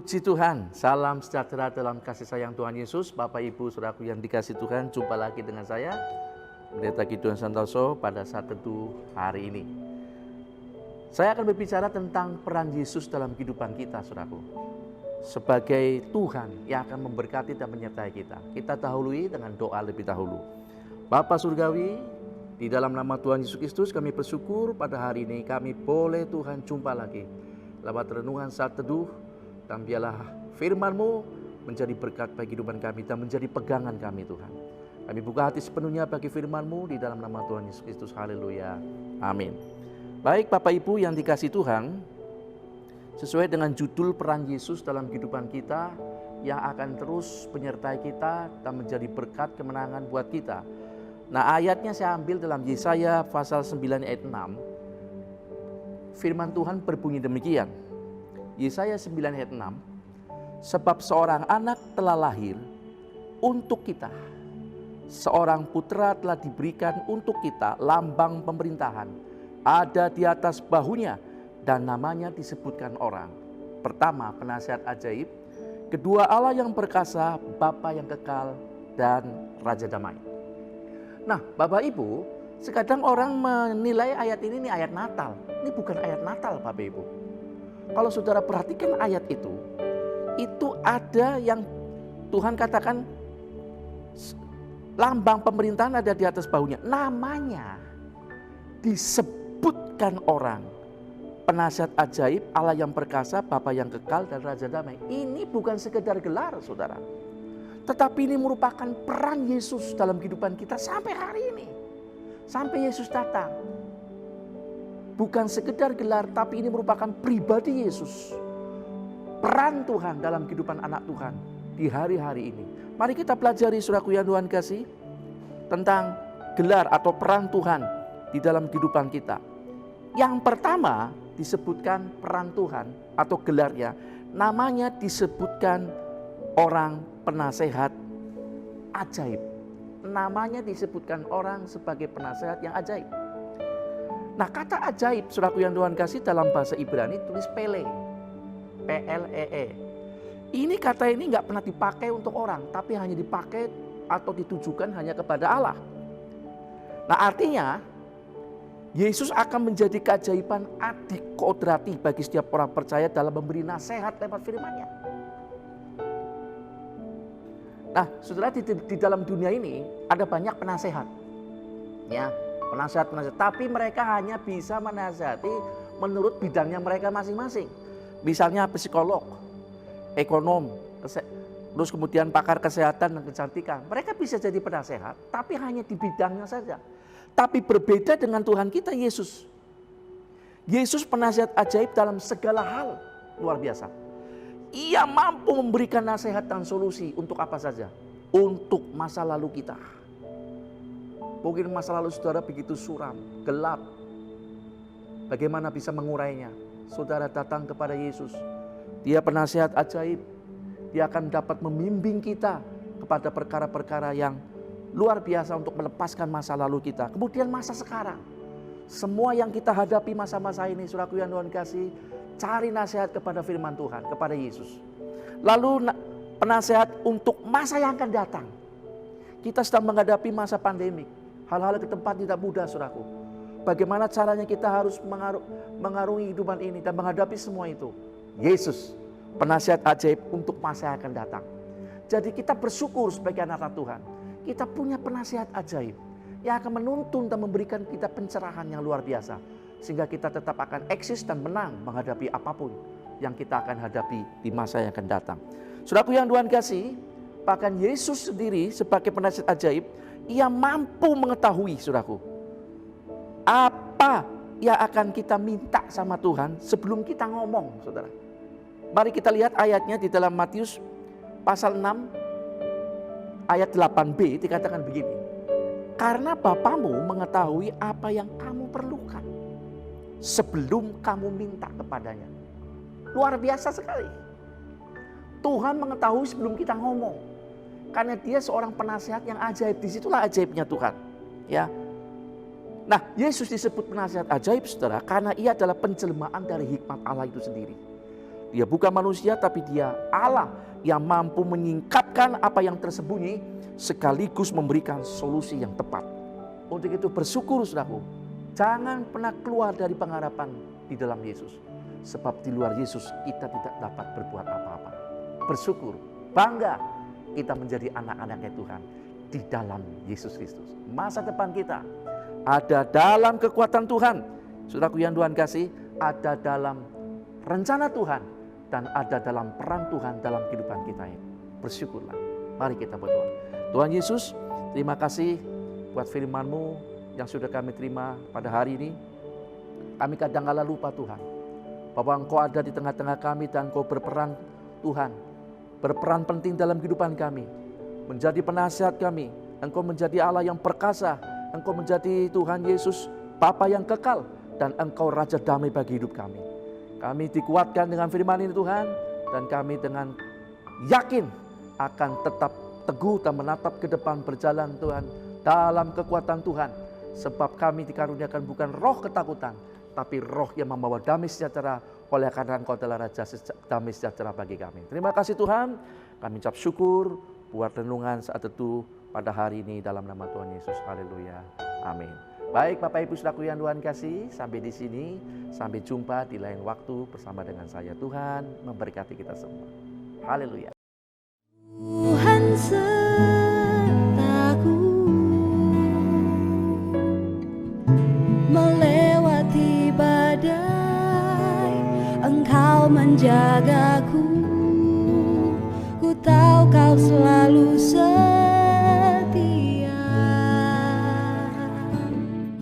Puji Tuhan, salam sejahtera dalam kasih sayang Tuhan Yesus. Bapak Ibu Saudaraku yang dikasih Tuhan, jumpa lagi dengan saya Pendeta Gideon Santoso pada saat teduh hari ini. Saya akan berbicara tentang peran Yesus dalam kehidupan kita, Saudaraku. Sebagai Tuhan yang akan memberkati dan menyertai kita. Kita dahului dengan doa lebih dahulu. Bapa Surgawi, di dalam nama Tuhan Yesus Kristus kami bersyukur pada hari ini kami boleh Tuhan jumpa lagi lewat renungan saat teduh. Dan biarlah firman-Mu menjadi berkat bagi kehidupan kami dan menjadi pegangan kami Tuhan. Kami buka hati sepenuhnya bagi firman-Mu di dalam nama Tuhan Yesus Kristus. Haleluya. Amin. Baik Bapak Ibu yang dikasih Tuhan, sesuai dengan judul peran Yesus dalam kehidupan kita yang akan terus menyertai kita dan menjadi berkat kemenangan buat kita. Nah, ayatnya saya ambil dalam Yesaya pasal 9 ayat 6. Firman Tuhan berbunyi demikian. Yesaya 9 ayat 6, sebab seorang anak telah lahir untuk kita, seorang putra telah diberikan untuk kita, lambang pemerintahan ada di atas bahunya dan namanya disebutkan orang. Pertama, penasihat ajaib. Kedua, Allah yang perkasa, Bapa yang kekal, dan Raja damai. Nah, Bapak Ibu, sekadang orang menilai ayat ini ayat Natal. Ini bukan ayat Natal, Bapak Ibu. Kalau saudara perhatikan ayat itu ada yang Tuhan katakan lambang pemerintahan ada di atas bahunya. Namanya disebutkan orang. Penasihat ajaib, Allah yang perkasa, Bapa yang kekal, dan Raja damai. Ini bukan sekedar gelar, saudara. Tetapi ini merupakan peran Yesus dalam kehidupan kita sampai hari ini. Sampai Yesus datang. Bukan sekedar gelar, tapi ini merupakan pribadi Yesus. Peran Tuhan dalam kehidupan anak Tuhan di hari-hari ini. Mari kita pelajari saudaraku yang Tuhan kasih tentang gelar atau peran Tuhan di dalam kehidupan kita. Yang pertama disebutkan peran Tuhan atau gelarnya. Namanya disebutkan orang penasehat ajaib. Namanya disebutkan orang sebagai penasehat yang ajaib. Nah, kata ajaib, saudaraku yang Tuhan kasih dalam bahasa Ibrani tulis pele. P-L-E-E. Ini kata ini nggak pernah dipakai untuk orang, tapi hanya dipakai atau ditujukan hanya kepada Allah. Nah, artinya Yesus akan menjadi keajaiban adik kodrati bagi setiap orang percaya dalam memberi nasihat lewat firman-Nya. Nah, saudara, di dalam dunia ini ada banyak penasehat. Ya. Penasehat, tapi mereka hanya bisa menasihati menurut bidangnya mereka masing-masing. Misalnya psikolog, ekonom, terus kemudian pakar kesehatan dan kecantikan. Mereka bisa jadi penasehat, tapi hanya di bidangnya saja. Tapi berbeda dengan Tuhan kita Yesus. Yesus penasihat ajaib dalam segala hal, luar biasa. Ia mampu memberikan nasihat dan solusi untuk apa saja. Untuk masa lalu kita. Mungkin masa lalu saudara begitu suram, gelap. Bagaimana bisa mengurainya? Saudara datang kepada Yesus. Dia penasihat ajaib. Dia akan dapat membimbing kita kepada perkara-perkara yang luar biasa untuk melepaskan masa lalu kita. Kemudian masa sekarang. Semua yang kita hadapi masa-masa ini, saudaraku yang Tuhan kasih, cari nasihat kepada firman Tuhan, kepada Yesus. Lalu penasihat untuk masa yang akan datang. Kita sedang menghadapi masa pandemik. Hal-hal ke tempat tidak mudah, saudaraku. Bagaimana caranya kita harus mengarungi kehidupan ini dan menghadapi semua itu? Yesus, penasihat ajaib untuk masa yang akan datang. Jadi kita bersyukur sebagai anak Tuhan. Kita punya penasihat ajaib yang akan menuntun dan memberikan kita pencerahan yang luar biasa. Sehingga kita tetap akan eksis dan menang menghadapi apapun yang kita akan hadapi di masa yang akan datang. Saudaraku yang Tuhan kasih, bahkan Yesus sendiri sebagai penasihat ajaib, ia mampu mengetahui, saudaraku, apa yang akan kita minta sama Tuhan sebelum kita ngomong, saudara. Mari kita lihat ayatnya di dalam Matius pasal 6 ayat 8b dikatakan begini. Karena Bapamu mengetahui apa yang kamu perlukan sebelum kamu minta kepadanya. Luar biasa sekali. Tuhan mengetahui sebelum kita ngomong. Karena dia seorang penasihat yang ajaib. Disitulah ajaibnya Tuhan. Ya. Nah, Yesus disebut penasihat ajaib, saudara, karena ia adalah penjelmaan dari hikmat Allah itu sendiri. Dia bukan manusia, tapi dia Allah yang mampu menyingkapkan apa yang tersembunyi sekaligus memberikan solusi yang tepat. Untuk itu bersyukur saudaraku, jangan pernah keluar dari pengharapan di dalam Yesus. Sebab di luar Yesus kita tidak dapat berbuat apa-apa. Bersyukur, bangga kita menjadi anak-anaknya Tuhan di dalam Yesus Kristus. Masa depan kita ada dalam kekuatan Tuhan. Saudaraku yang Tuhan kasih, ada dalam rencana Tuhan dan ada dalam peran Tuhan dalam kehidupan kita ini. Bersyukurlah. Mari kita berdoa. Tuhan Yesus, terima kasih buat firman-Mu yang sudah kami terima pada hari ini. Kami kadang-kala lupa Tuhan, bahwa Engkau ada di tengah-tengah kami dan Engkau berperan Tuhan. Berperan penting dalam kehidupan kami. Menjadi penasihat kami. Engkau menjadi Allah yang perkasa. Engkau menjadi Tuhan Yesus, Bapa yang kekal. Dan Engkau Raja damai bagi hidup kami. Kami dikuatkan dengan firman ini Tuhan. Dan kami dengan yakin akan tetap teguh dan menatap ke depan berjalan Tuhan. Dalam kekuatan Tuhan. Sebab kami dikaruniakan bukan roh ketakutan. Tapi roh yang membawa damai sejahtera. Oleh karena Engkau adalah Raja damai sejahtera bagi kami. Terima kasih Tuhan. Kami ucap syukur buat renungan saat itu pada hari ini dalam nama Tuhan Yesus. Haleluya. Amin. Baik Bapak Ibu Saudaraku yang Tuhan kasih, sampai di sini. Sampai jumpa di lain waktu bersama dengan saya. Tuhan memberkati kita semua. Haleluya. Tuhan sertaku melewati badai, Engkau menjagaku. Ku tahu Kau selalu